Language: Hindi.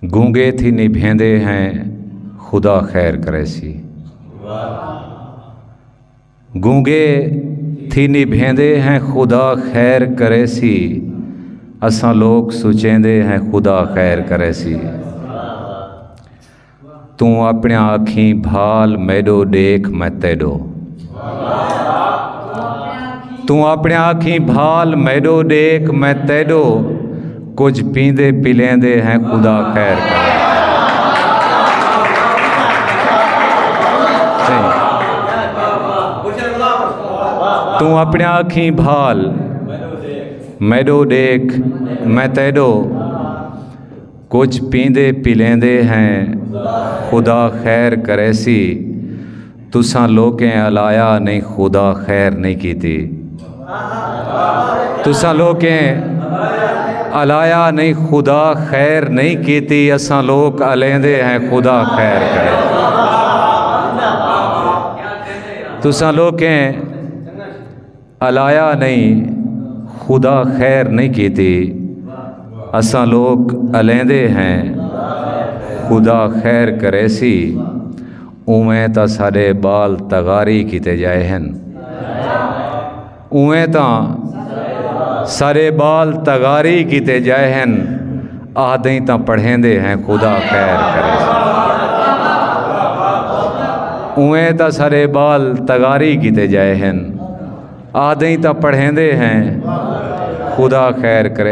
गूंगे थी निभेंदे हैं खुदा खैर करे सी। गूंगे थी निभेंदे हैं खुदा खैर करे सी। असां लोग सुचेंदे हैं खुदा खैर करे सी। तू अपने आखी भाल मैडो देख मैं तेडो। तू अपने आखी भाल मैडो देख मैं तेडो। कुछ पींदे पिलेंदे हैं खुदा खैर करे। तू अपने आखी भाल मैडो देख मैं तेडो। कुछ पींदे पिलेंदे हैं खुदा खैर करे सी। तुसां लोकें अलाया नहीं खुदा खैर नहीं कीती। तुसां लोकें अलाया नहीं खुदा खैर नहीं कीती। असां लोग अलेंदे हैं खुदा खैर करे। तुसां लोकें अलाया नहीं खुदा खैर नहीं कीती। असां लोग अलेंदे हैं खुदा खैर करे सी। उवें तां साडे बाल तगारी कीते जाए हैं। उवें तां सारे बाल तगारी कीते जाए हैं। आदई तां पढ़ेंदे हैं खुदा खैर करे। उवें तां सारे बाल तगारी कीते जाए हैं। आदई तां पढ़ेंदे हैं खुदा खैर करे।